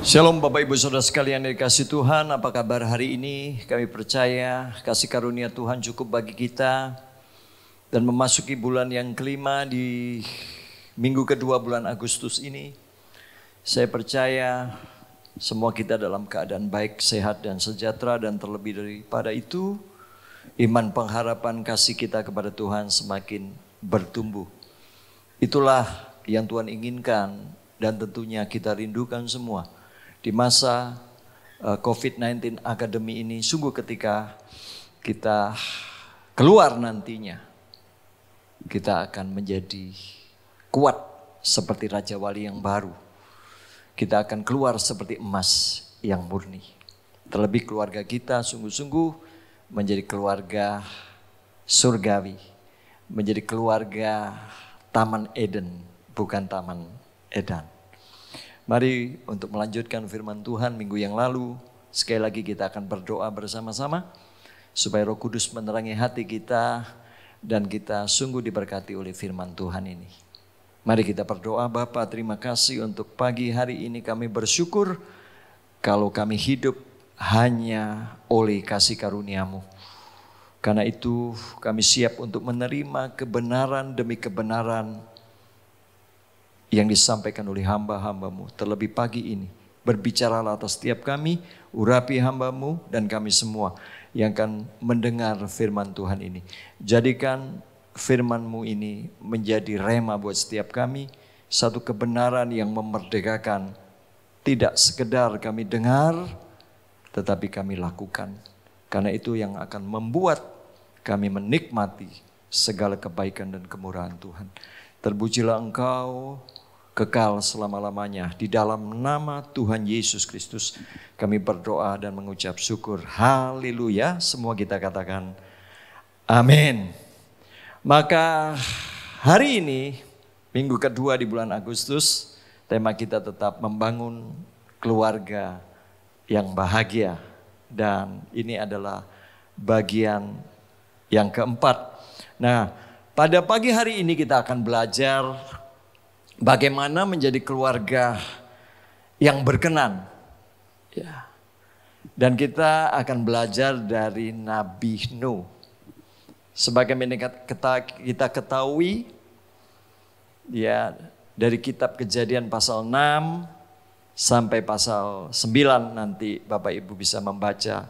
Shalom Bapak Ibu Saudara sekalian yang dikasihi Tuhan, apa kabar hari ini? Kami percaya kasih karunia Tuhan cukup bagi kita. Dan memasuki bulan yang kelima di minggu kedua bulan Agustus ini, saya percaya semua kita dalam keadaan baik, sehat dan sejahtera. Dan terlebih daripada itu, iman, pengharapan, kasih kita kepada Tuhan semakin bertumbuh. Itulah yang Tuhan inginkan dan tentunya kita rindukan semua. Di masa COVID-19 Academy ini, sungguh ketika kita keluar nantinya, kita akan menjadi kuat seperti Raja Wali yang baru. Kita akan keluar seperti emas yang murni. Terlebih keluarga kita sungguh-sungguh menjadi keluarga surgawi. Menjadi keluarga Taman Eden, bukan Taman Edan. Mari untuk melanjutkan firman Tuhan minggu yang lalu, sekali lagi kita akan berdoa bersama-sama supaya Roh Kudus menerangi hati kita dan kita sungguh diberkati oleh firman Tuhan ini. Mari kita berdoa. Bapa, terima kasih untuk pagi hari ini. Kami bersyukur kalau kami hidup hanya oleh kasih karunia-Mu. Karena itu kami siap untuk menerima kebenaran demi kebenaran yang disampaikan oleh hamba-hamba-Mu. Terlebih pagi ini, berbicaralah atas setiap kami, urapi hamba-Mu dan kami semua yang akan mendengar firman Tuhan ini. Jadikan firman-Mu ini menjadi rema buat setiap kami, satu kebenaran yang memerdekakan. Tidak sekedar kami dengar, tetapi kami lakukan. Karena itu yang akan membuat kami menikmati segala kebaikan dan kemurahan Tuhan. Terpujilah Engkau kekal selama-lamanya. Di dalam nama Tuhan Yesus Kristus kami berdoa dan mengucap syukur. Haleluya. Semua kita katakan amin. Maka hari ini, minggu kedua di bulan Agustus, tema kita tetap membangun keluarga yang bahagia. Dan ini adalah bagian yang keempat. Nah, pada pagi hari ini kita akan belajar bagaimana menjadi keluarga yang berkenan. Ya. Dan kita akan belajar dari Nabi Nuh. Sebagaimana kita ketahui, ya, dari kitab Kejadian pasal 6 sampai pasal 9, nanti Bapak Ibu bisa membaca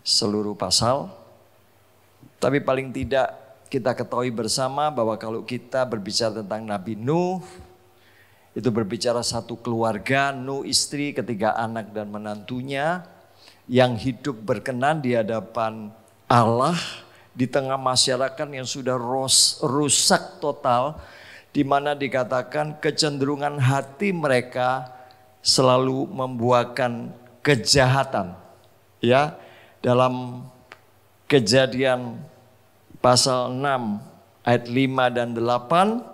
seluruh pasal. Tapi paling tidak kita ketahui bersama bahwa kalau kita berbicara tentang Nabi Nuh, itu berbicara satu keluarga, Nuh istri, ketiga anak dan menantunya yang hidup berkenan di hadapan Allah di tengah masyarakat yang sudah rusak total, di mana dikatakan kecenderungan hati mereka selalu membuahkan kejahatan. Ya, dalam Kejadian pasal 6 ayat 5 dan 8,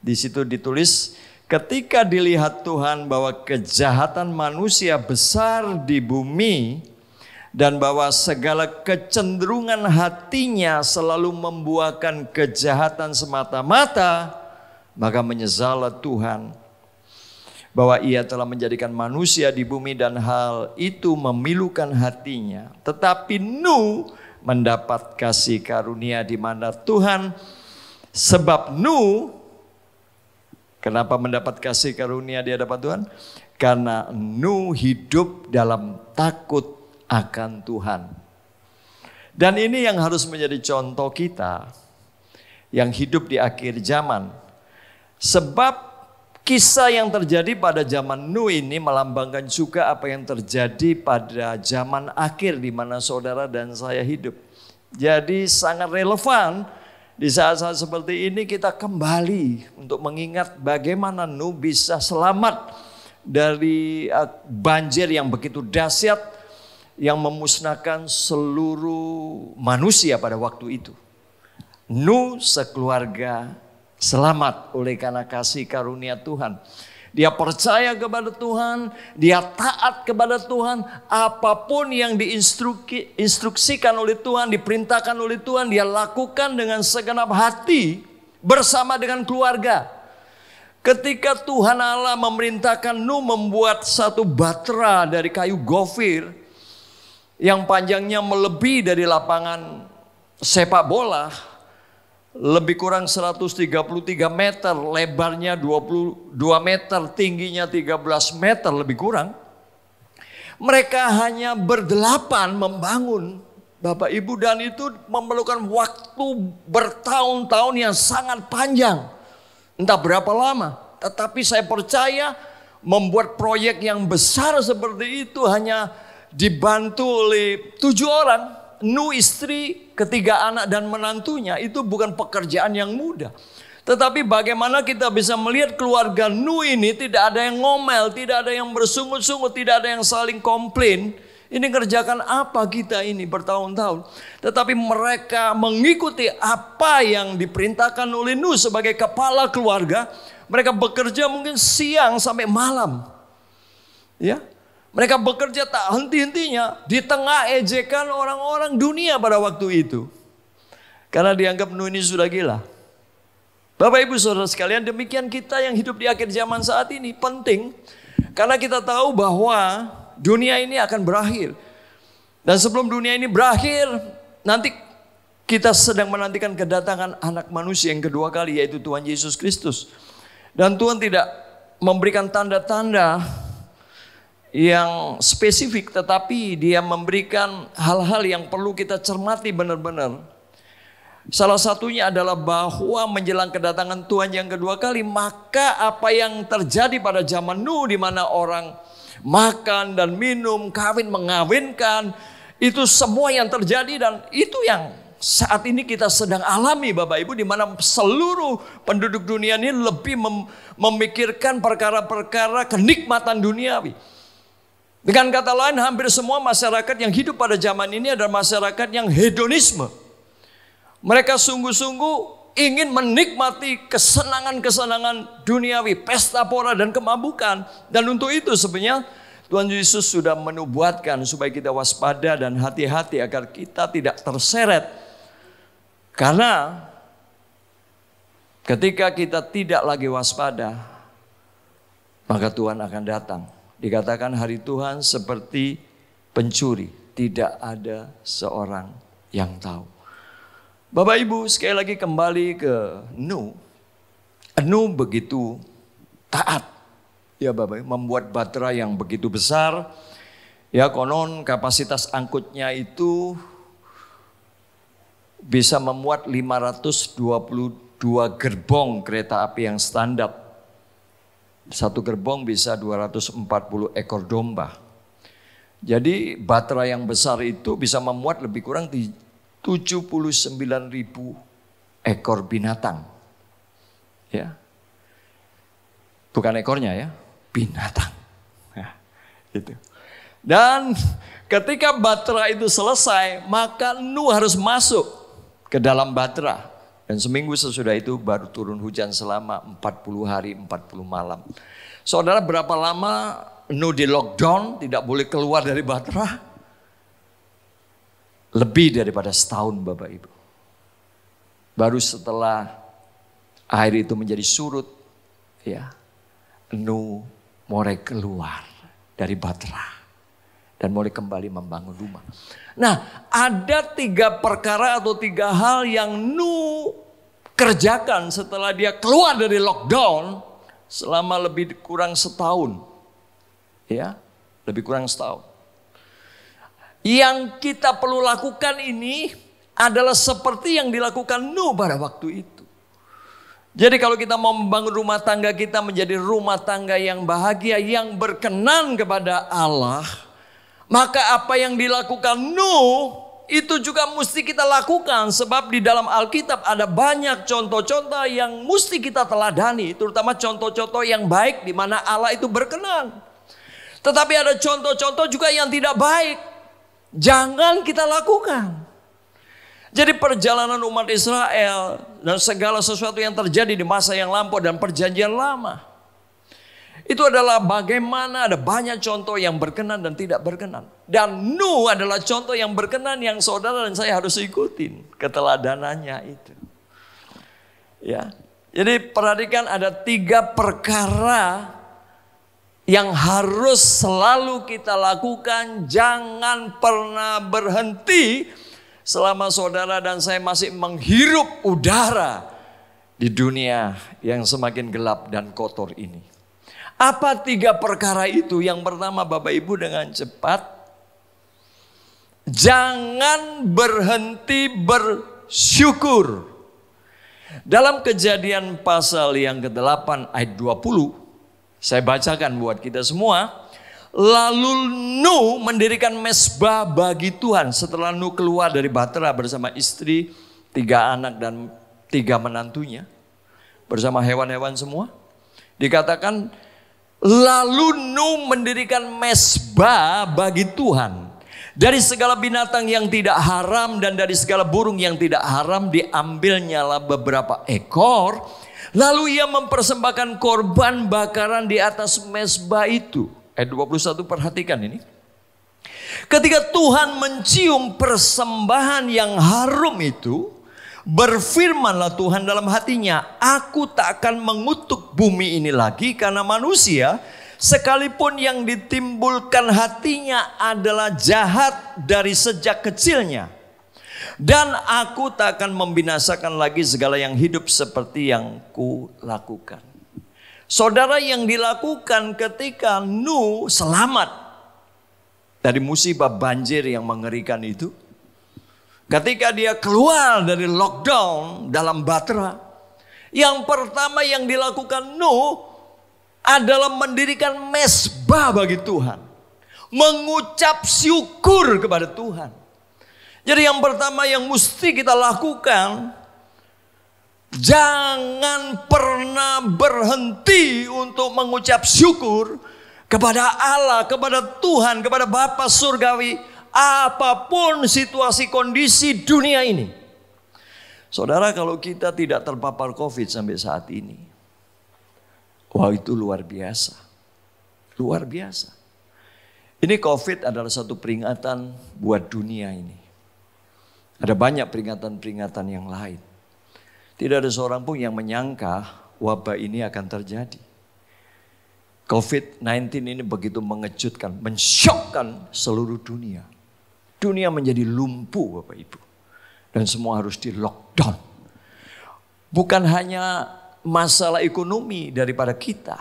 di situ ditulis, ketika dilihat Tuhan bahwa kejahatan manusia besar di bumi dan bahwa segala kecenderungan hatinya selalu membuahkan kejahatan semata-mata, maka menyesallah Tuhan bahwa Ia telah menjadikan manusia di bumi dan hal itu memilukan hatinya. Tetapi Nuh mendapat kasih karunia di mana Tuhan, sebab Nuh, kenapa mendapat kasih karunia di hadapan Tuhan? Karena Nuh hidup dalam takut akan Tuhan. Dan ini yang harus menjadi contoh kita yang hidup di akhir zaman. Sebab kisah yang terjadi pada zaman Nuh ini melambangkan juga apa yang terjadi pada zaman akhir di mana saudara dan saya hidup. Jadi sangat relevan di saat-saat seperti ini kita kembali untuk mengingat bagaimana Nuh bisa selamat dari banjir yang begitu dahsyat yang memusnahkan seluruh manusia pada waktu itu. Nuh sekeluarga selamat oleh karena kasih karunia Tuhan. Dia percaya kepada Tuhan, dia taat kepada Tuhan. Apapun yang diinstruksikan oleh Tuhan, diperintahkan oleh Tuhan, dia lakukan dengan segenap hati bersama dengan keluarga. Ketika Tuhan Allah memerintahkan Nuh membuat satu batra dari kayu gofir yang panjangnya melebihi dari lapangan sepak bola, lebih kurang 133 meter, lebarnya 22 meter, tingginya 13 meter lebih kurang. Mereka hanya berdelapan membangun, Bapak Ibu, dan itu memerlukan waktu bertahun-tahun yang sangat panjang. Entah berapa lama, tetapi saya percaya membuat proyek yang besar seperti itu hanya dibantu oleh 7 orang. Nuh, istri, 3 anak dan menantunya, itu bukan pekerjaan yang mudah. Tetapi bagaimana kita bisa melihat keluarga Nuh ini tidak ada yang ngomel, tidak ada yang bersungut-sungut, tidak ada yang saling komplain. Ini kerjakan apa kita ini bertahun-tahun. Tetapi mereka mengikuti apa yang diperintahkan oleh Nuh sebagai kepala keluarga. Mereka bekerja mungkin siang sampai malam. Ya, mereka bekerja tak henti-hentinya di tengah ejekan orang-orang dunia pada waktu itu. Karena dianggap Nuh ini sudah gila. Bapak Ibu Saudara sekalian, demikian kita yang hidup di akhir zaman saat ini penting. Karena kita tahu bahwa dunia ini akan berakhir. Dan sebelum dunia ini berakhir, nanti kita sedang menantikan kedatangan anak manusia yang kedua kali, yaitu Tuhan Yesus Kristus. Dan Tuhan tidak memberikan tanda-tanda yang spesifik, tetapi Dia memberikan hal-hal yang perlu kita cermati benar-benar. Salah satunya adalah bahwa menjelang kedatangan Tuhan yang kedua kali, maka apa yang terjadi pada zaman Nuh, di mana orang makan dan minum, kawin mengawinkan, itu semua yang terjadi, dan itu yang saat ini kita sedang alami, Bapak Ibu, di mana seluruh penduduk dunia ini lebih memikirkan perkara-perkara kenikmatan duniawi. Dengan kata lain, hampir semua masyarakat yang hidup pada zaman ini adalah masyarakat yang hedonisme. Mereka sungguh-sungguh ingin menikmati kesenangan-kesenangan duniawi, pesta pora dan kemabukan. Dan untuk itu sebenarnya Tuhan Yesus sudah menubuatkan supaya kita waspada dan hati-hati agar kita tidak terseret. Karena ketika kita tidak lagi waspada, maka Tuhan akan datang. Dikatakan hari Tuhan seperti pencuri, tidak ada seorang yang tahu. Bapak Ibu, sekali lagi kembali ke Nuh. Nuh begitu taat, ya Bapak Ibu, membuat batra yang begitu besar. Ya, konon kapasitas angkutnya itu bisa memuat 522 gerbong kereta api yang standar. Satu gerbong bisa 240 ekor domba. Jadi batra yang besar itu bisa memuat lebih kurang 79.000 ekor binatang. Ya. Bukan ekornya ya, binatang. Ya, itu. Dan ketika batra itu selesai, maka Nuh harus masuk ke dalam batra. Dan seminggu sesudah itu baru turun hujan selama 40 hari 40 malam. Saudara, berapa lama Nuh di lockdown, tidak boleh keluar dari batra? Lebih daripada setahun, Bapak Ibu. Baru setelah air itu menjadi surut, ya, Nuh mulai keluar dari batra dan mulai kembali membangun rumah. Nah, ada 3 perkara atau 3 hal yang Nuh kerjakan setelah dia keluar dari lockdown selama lebih kurang setahun. Ya, lebih kurang setahun. Yang kita perlu lakukan ini adalah seperti yang dilakukan Nuh pada waktu itu. Jadi kalau kita mau membangun rumah tangga kita menjadi rumah tangga yang bahagia, yang berkenan kepada Allah, maka apa yang dilakukan Nuh itu juga mesti kita lakukan. Sebab di dalam Alkitab ada banyak contoh-contoh yang mesti kita teladani, terutama contoh-contoh yang baik di mana Allah itu berkenan. Tetapi ada contoh-contoh juga yang tidak baik, jangan kita lakukan. Jadi perjalanan umat Israel dan segala sesuatu yang terjadi di masa yang lampau dan perjanjian lama, itu adalah bagaimana ada banyak contoh yang berkenan dan tidak berkenan. Dan Nuh adalah contoh yang berkenan yang saudara dan saya harus ikutin keteladanannya itu. Ya. Jadi perhatikan ada 3 perkara yang harus selalu kita lakukan. Jangan pernah berhenti selama saudara dan saya masih menghirup udara di dunia yang semakin gelap dan kotor ini. Apa 3 perkara itu? Yang pertama, Bapak Ibu, dengan cepat. Jangan berhenti bersyukur. Dalam Kejadian pasal yang ke-8 ayat 20. Saya bacakan buat kita semua. Lalu Nuh mendirikan mezbah bagi Tuhan. Setelah Nuh keluar dari Bahtera bersama istri, 3 anak dan 3 menantunya. Bersama hewan-hewan semua. Dikatakan, lalu Nuh mendirikan mezbah bagi Tuhan. Dari segala binatang yang tidak haram dan dari segala burung yang tidak haram diambilnyalah beberapa ekor. Lalu ia mempersembahkan korban bakaran di atas mezbah itu. Ayat 21, perhatikan ini. Ketika Tuhan mencium persembahan yang harum itu, berfirmanlah Tuhan dalam hatinya, aku tak akan mengutuk bumi ini lagi karena manusia, sekalipun yang ditimbulkan hatinya adalah jahat dari sejak kecilnya. Dan aku tak akan membinasakan lagi segala yang hidup seperti yang kulakukan. Saudara, yang dilakukan ketika Nuh selamat dari musibah banjir yang mengerikan itu. Ketika dia keluar dari lockdown dalam Bahtera. Yang pertama yang dilakukan Nuh adalah mendirikan mezbah bagi Tuhan. Mengucap syukur kepada Tuhan. Jadi yang pertama yang mesti kita lakukan, jangan pernah berhenti untuk mengucap syukur kepada Allah, kepada Tuhan, kepada Bapa Surgawi, apapun situasi kondisi dunia ini. Saudara, kalau kita tidak terpapar COVID sampai saat ini, wah, itu luar biasa. Luar biasa. Ini COVID adalah satu peringatan buat dunia ini. Ada banyak peringatan-peringatan yang lain. Tidak ada seorang pun yang menyangka wabah ini akan terjadi. COVID-19 ini begitu mengejutkan, mensyokkan seluruh dunia. Dunia menjadi lumpuh, Bapak Ibu. Dan semua harus di lockdown. Bukan hanya masalah ekonomi daripada kita,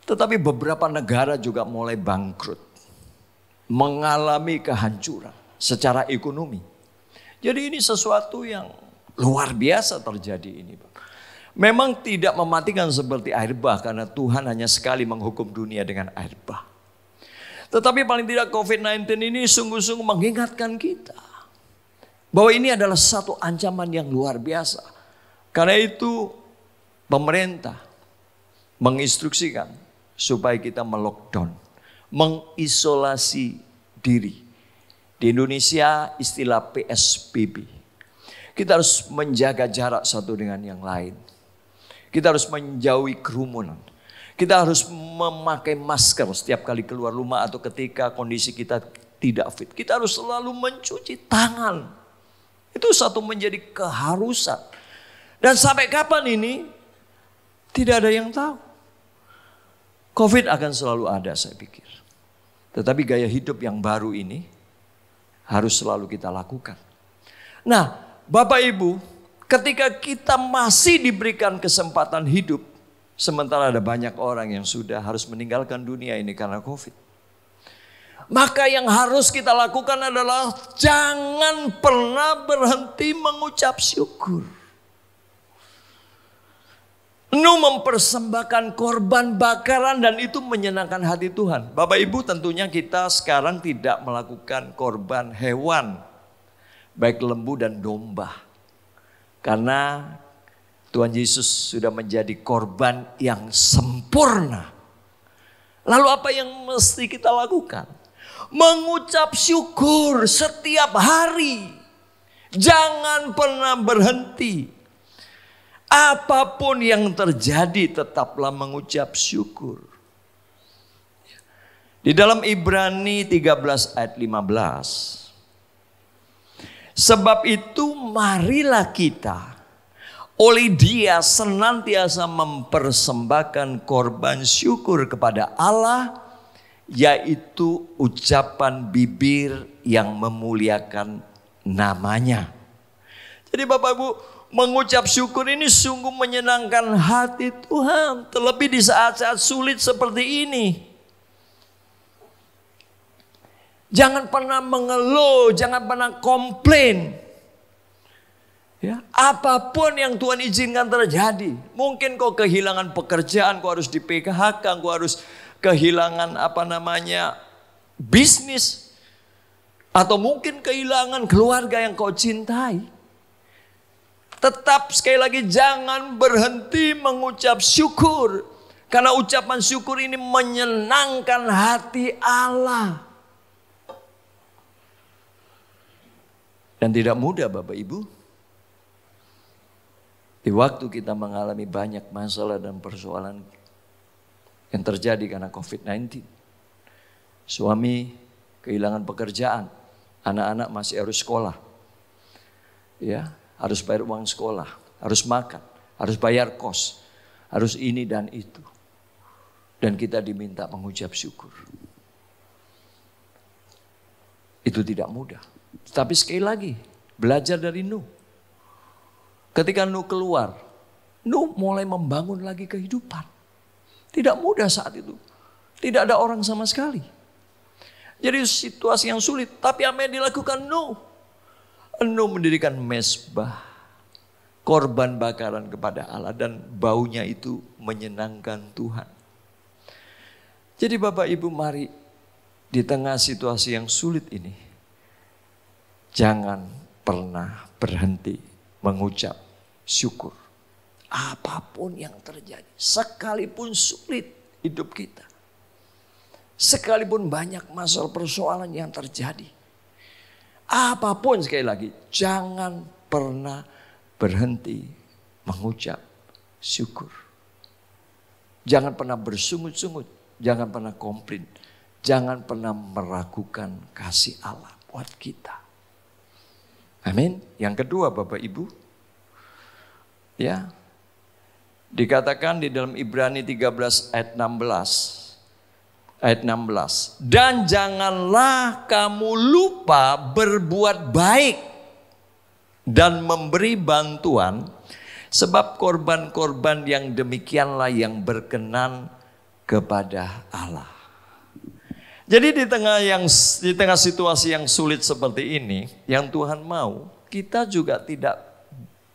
tetapi beberapa negara juga mulai bangkrut. Mengalami kehancuran secara ekonomi. Jadi ini sesuatu yang luar biasa terjadi ini. Memang tidak mematikan seperti air bah karena Tuhan hanya sekali menghukum dunia dengan air bah. Tetapi paling tidak COVID-19 ini sungguh-sungguh mengingatkan kita bahwa ini adalah satu ancaman yang luar biasa. Karena itu pemerintah menginstruksikan supaya kita melockdown, mengisolasi diri. Di Indonesia istilah PSBB. Kita harus menjaga jarak satu dengan yang lain. Kita harus menjauhi kerumunan. Kita harus memakai masker setiap kali keluar rumah atau ketika kondisi kita tidak fit. Kita harus selalu mencuci tangan. Itu satu menjadi keharusan. Dan sampai kapan ini tidak ada yang tahu. COVID akan selalu ada, saya pikir. Tetapi gaya hidup yang baru ini harus selalu kita lakukan. Nah, Bapak Ibu, ketika kita masih diberikan kesempatan hidup, sementara ada banyak orang yang sudah harus meninggalkan dunia ini karena COVID. Maka yang harus kita lakukan adalah jangan pernah berhenti mengucap syukur. Nuh mempersembahkan korban bakaran dan itu menyenangkan hati Tuhan. Bapak Ibu, tentunya kita sekarang tidak melakukan korban hewan, baik lembu dan domba. Karena Tuhan Yesus sudah menjadi korban yang sempurna. Lalu apa yang mesti kita lakukan? Mengucap syukur setiap hari. Jangan pernah berhenti. Apapun yang terjadi tetaplah mengucap syukur. Di dalam Ibrani 13 ayat 15. Sebab itu marilah kita oleh dia senantiasa mempersembahkan korban syukur kepada Allah, yaitu ucapan bibir yang memuliakan namanya. Jadi Bapak Ibu, mengucap syukur ini sungguh menyenangkan hati Tuhan, terlebih di saat-saat sulit seperti ini. Jangan pernah mengeluh, jangan pernah komplain. Ya, apapun yang Tuhan izinkan terjadi. Mungkin kau kehilangan pekerjaan, kau harus di PHK, kau harus kehilangan bisnis. Atau mungkin kehilangan keluarga yang kau cintai. Tetap sekali lagi jangan berhenti mengucap syukur. Karena ucapan syukur ini menyenangkan hati Allah. Dan tidak mudah Bapak Ibu. Di waktu kita mengalami banyak masalah dan persoalan yang terjadi karena COVID-19. Suami kehilangan pekerjaan, anak-anak masih harus sekolah. Ya, harus bayar uang sekolah, harus makan, harus bayar kos, harus ini dan itu. Dan kita diminta mengucap syukur. Itu tidak mudah. Tapi sekali lagi, belajar dari Nuh. Ketika Nuh keluar, Nuh mulai membangun lagi kehidupan. Tidak mudah saat itu. Tidak ada orang sama sekali. Jadi situasi yang sulit. Tapi apa yang dilakukan Nuh? Nuh mendirikan mezbah, korban bakaran kepada Allah. Dan baunya itu menyenangkan Tuhan. Jadi Bapak Ibu, mari di tengah situasi yang sulit ini, jangan pernah berhenti mengucap syukur. Apapun yang terjadi, sekalipun sulit hidup kita, sekalipun banyak masalah persoalan yang terjadi, apapun sekali lagi, jangan pernah berhenti mengucap syukur. Jangan pernah bersungut-sungut, jangan pernah komplain, jangan pernah meragukan kasih Allah buat kita. Amin. Yang kedua Bapak Ibu, ya, dikatakan di dalam Ibrani 13 ayat 16. Dan janganlah kamu lupa berbuat baik dan memberi bantuan, sebab korban-korban yang demikianlah yang berkenan kepada Allah. Jadi di tengah situasi yang sulit seperti ini, yang Tuhan mau, kita juga tidak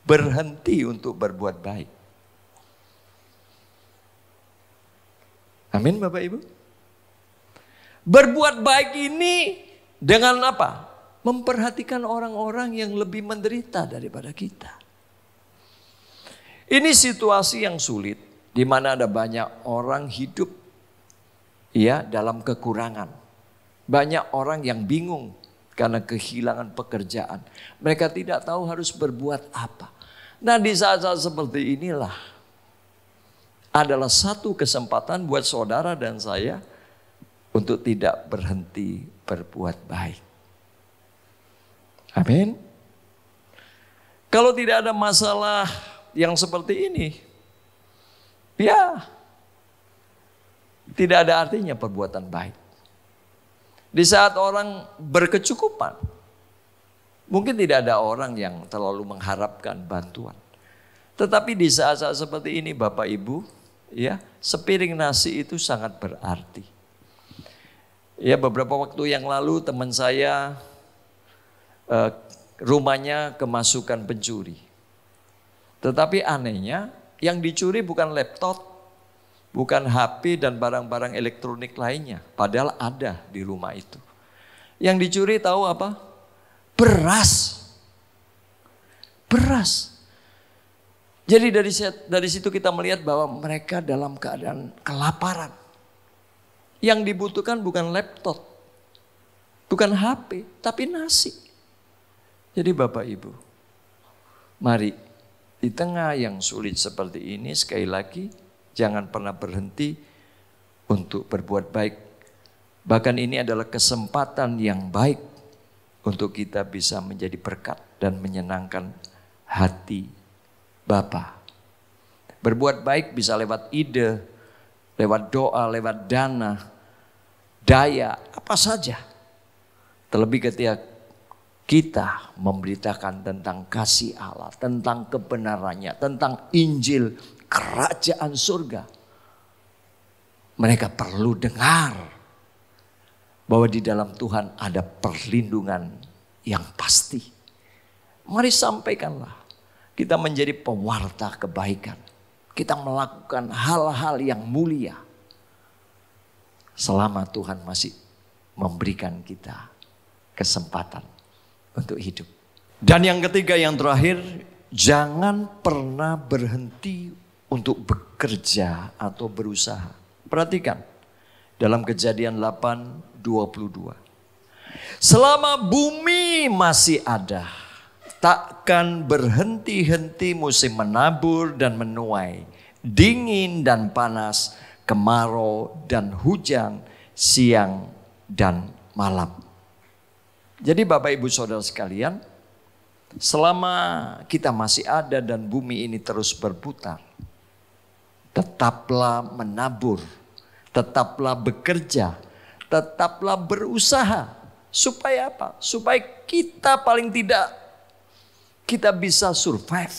berhenti untuk berbuat baik. Amin Bapak Ibu. Berbuat baik ini dengan apa? Memperhatikan orang-orang yang lebih menderita daripada kita. Ini situasi yang sulit, di mana ada banyak orang hidup dalam kekurangan. Banyak orang yang bingung karena kehilangan pekerjaan. Mereka tidak tahu harus berbuat apa. Nah, di saat-saat seperti inilah adalah satu kesempatan buat saudara dan saya untuk tidak berhenti berbuat baik. Amin. Kalau tidak ada masalah yang seperti ini, ya tidak ada artinya perbuatan baik. Di saat orang berkecukupan, mungkin tidak ada orang yang terlalu mengharapkan bantuan. Tetapi di saat-saat seperti ini Bapak Ibu, ya, sepiring nasi itu sangat berarti. Ya, beberapa waktu yang lalu teman saya rumahnya kemasukan pencuri. Tetapi anehnya yang dicuri bukan laptop, bukan HP dan barang-barang elektronik lainnya. Padahal ada di rumah itu. Yang dicuri tahu apa? Beras. Beras. Jadi dari situ kita melihat bahwa mereka dalam keadaan kelaparan. Yang dibutuhkan bukan laptop, bukan HP, tapi nasi. Jadi Bapak Ibu, mari di tengah yang sulit seperti ini sekali lagi, jangan pernah berhenti untuk berbuat baik. Bahkan ini adalah kesempatan yang baik untuk kita bisa menjadi berkat dan menyenangkan hati Bapa. Berbuat baik bisa lewat ide, lewat doa, lewat dana, daya, apa saja. Terlebih ketika kita memberitakan tentang kasih Allah, tentang kebenarannya, tentang Injil kerajaan surga. Mereka perlu dengar bahwa di dalam Tuhan ada perlindungan yang pasti. Mari sampaikanlah. Kita menjadi pewarta kebaikan. Kita melakukan hal-hal yang mulia. Selama Tuhan masih memberikan kita kesempatan untuk hidup. Dan yang ketiga, yang terakhir, jangan pernah berhenti untuk bekerja atau berusaha. Perhatikan dalam Kejadian 8:22. Selama bumi masih ada, takkan berhenti-henti musim menabur dan menuai, dingin dan panas, kemarau dan hujan, siang dan malam. Jadi Bapak Ibu Saudara sekalian, selama kita masih ada dan bumi ini terus berputar, tetaplah menabur, tetaplah bekerja, tetaplah berusaha. Supaya apa? Supaya kita paling tidak kita bisa survive.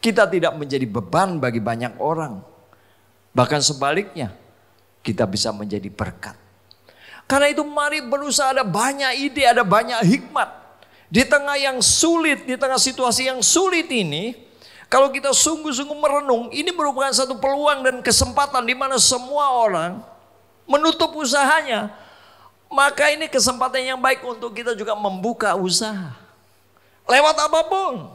Kita tidak menjadi beban bagi banyak orang. Bahkan sebaliknya, kita bisa menjadi berkat. Karena itu mari berusaha, ada banyak ide, ada banyak hikmat. Di tengah yang sulit, di tengah situasi yang sulit ini, kalau kita sungguh-sungguh merenung, ini merupakan satu peluang dan kesempatan di mana semua orang menutup usahanya. Maka ini kesempatan yang baik untuk kita juga membuka usaha. Lewat apapun.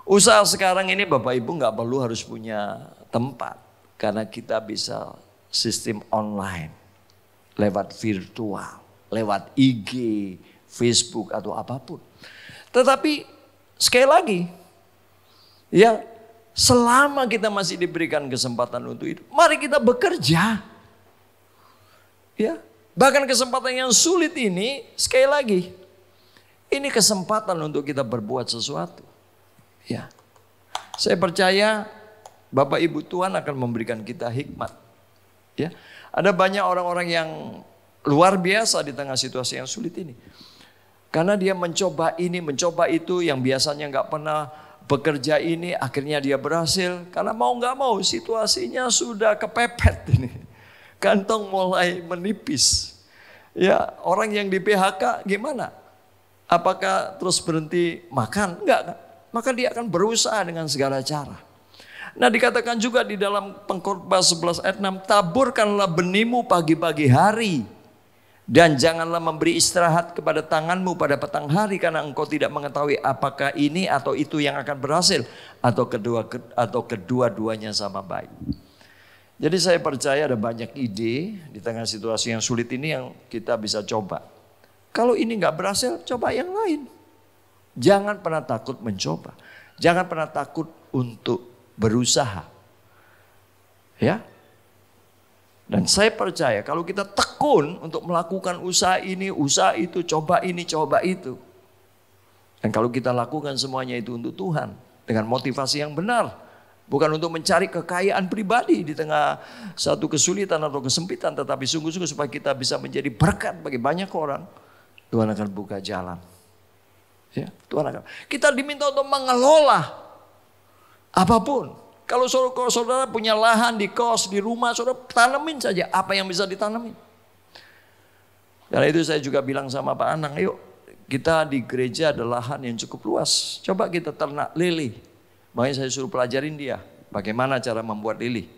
Usaha sekarang ini Bapak Ibu nggak perlu harus punya tempat. Karena kita bisa sistem online. Lewat virtual. Lewat IG, Facebook atau apapun. Tetapi sekali lagi. Ya, selama kita masih diberikan kesempatan untuk itu. Mari kita bekerja. Ya, bahkan kesempatan yang sulit ini sekali lagi. Ini kesempatan untuk kita berbuat sesuatu. Ya. Saya percaya Bapak Ibu Tuhan akan memberikan kita hikmat. Ya. Ada banyak orang-orang yang luar biasa di tengah situasi yang sulit ini. Karena dia mencoba ini, mencoba itu, yang biasanya nggak pernah bekerja ini, akhirnya dia berhasil. Karena mau nggak mau situasinya sudah kepepet ini. Kantong mulai menipis. Ya, orang yang di PHK gimana? Apakah terus berhenti makan? Enggak kan? Maka dia akan berusaha dengan segala cara. Nah, dikatakan juga di dalam Pengkhotbah 11 ayat 6, taburkanlah benihmu pagi-pagi hari dan janganlah memberi istirahat kepada tanganmu pada petang hari, karena engkau tidak mengetahui apakah ini atau itu yang akan berhasil atau kedua-duanya sama baik. Jadi saya percaya ada banyak ide di tengah situasi yang sulit ini yang kita bisa coba. Kalau ini nggak berhasil, coba yang lain. Jangan pernah takut mencoba. Jangan pernah takut untuk berusaha. Ya. Dan saya percaya kalau kita tekun untuk melakukan usaha ini, usaha itu, coba ini, coba itu. Dan kalau kita lakukan semuanya itu untuk Tuhan. Dengan motivasi yang benar. Bukan untuk mencari kekayaan pribadi di tengah satu kesulitan atau kesempitan. Tetapi sungguh-sungguh supaya kita bisa menjadi berkat bagi banyak orang. Tuhan akan buka jalan. Ya, Tuhan akan. Kita diminta untuk mengelola apapun. Kalau saudara punya lahan di kos, di rumah, saudara tanamin saja apa yang bisa ditanamin. Karena itu saya juga bilang sama Pak Anang, yuk kita di gereja ada lahan yang cukup luas. Coba kita ternak lili. Makanya saya suruh pelajarin dia bagaimana cara membuat lili.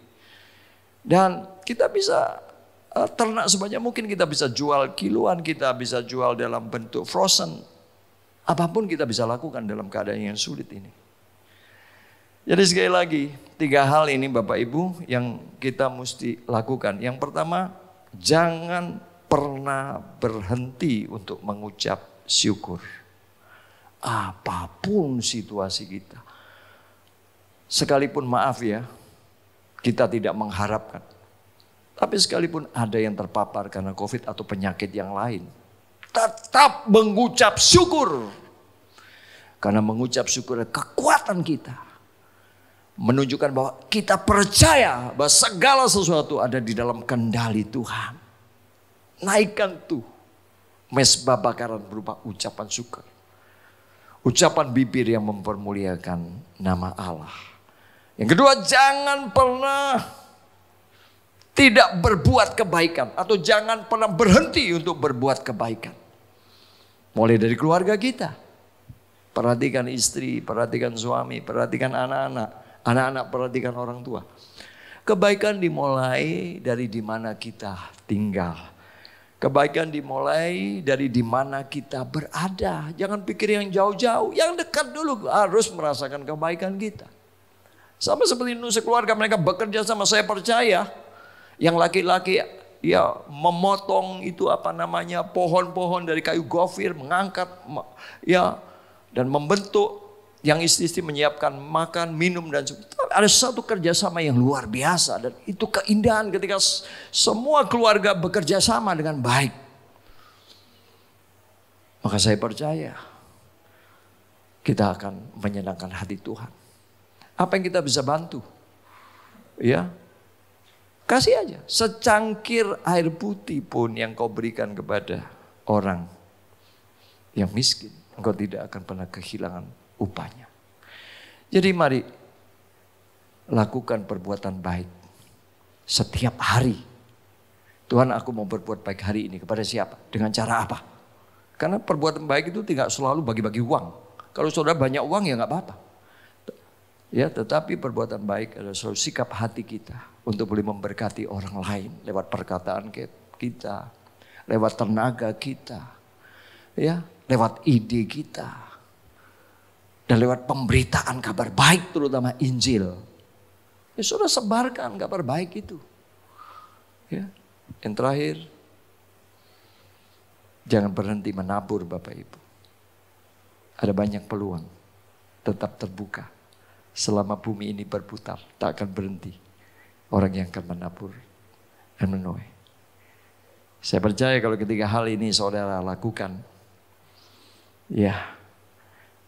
Dan kita bisa ternak sebanyak mungkin, kita bisa jual kiloan, kita bisa jual dalam bentuk frozen. Apapun kita bisa lakukan dalam keadaan yang sulit ini. Jadi sekali lagi, 3 hal ini Bapak Ibu yang kita mesti lakukan. Yang pertama, jangan pernah berhenti untuk mengucap syukur. Apapun situasi kita. Sekalipun maaf ya, kita tidak mengharapkan. Tapi sekalipun ada yang terpapar karena COVID atau penyakit yang lain, tetap mengucap syukur. Karena mengucap syukur kekuatan kita. Menunjukkan bahwa kita percaya bahwa segala sesuatu ada di dalam kendali Tuhan. Naikkan tuh mezbah bakaran berupa ucapan syukur. Ucapan bibir yang mempermuliakan nama Allah. Yang kedua, jangan pernah tidak berbuat kebaikan. Atau jangan pernah berhenti untuk berbuat kebaikan. Mulai dari keluarga kita. Perhatikan istri, perhatikan suami, perhatikan anak-anak. Anak-anak perhatikan orang tua. Kebaikan dimulai dari di mana kita tinggal. Kebaikan dimulai dari di mana kita berada. Jangan pikir yang jauh-jauh. Yang dekat dulu harus merasakan kebaikan kita. Sama seperti nusa keluarga mereka bekerja sama, saya percaya. Yang laki-laki ya memotong itu pohon-pohon dari kayu gofir, mengangkat ya dan membentuk, yang istri-istri menyiapkan makan, minum dan sebagainya. Ada satu kerjasama yang luar biasa dan itu keindahan ketika semua keluarga bekerja sama dengan baik. Maka saya percaya kita akan menyenangkan hati Tuhan. Apa yang kita bisa bantu? Ya, kasih aja secangkir air putih pun yang kau berikan kepada orang yang miskin, engkau tidak akan pernah kehilangan upahnya. Jadi mari lakukan perbuatan baik setiap hari. Tuhan, aku mau berbuat baik hari ini kepada siapa? Dengan cara apa? Karena perbuatan baik itu tidak selalu bagi-bagi uang. Kalau saudara banyak uang ya nggak apa-apa. Ya, tetapi perbuatan baik adalah selalu sikap hati kita untuk boleh memberkati orang lain lewat perkataan kita, lewat tenaga kita, ya, lewat ide kita, dan lewat pemberitaan kabar baik terutama Injil. Ya, saudara sebarkan kabar baik itu. Ya, yang terakhir, jangan berhenti menabur Bapak Ibu. Ada banyak peluang, tetap terbuka. Selama bumi ini berputar, tak akan berhenti. Orang yang akan menabur dan menuai. Saya percaya kalau ketiga hal ini saudara lakukan, ya,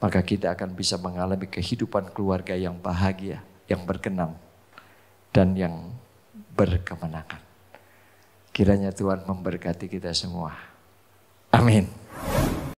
maka kita akan bisa mengalami kehidupan keluarga yang bahagia, yang berkenan, dan yang berkemenangan. Kiranya Tuhan memberkati kita semua. Amin.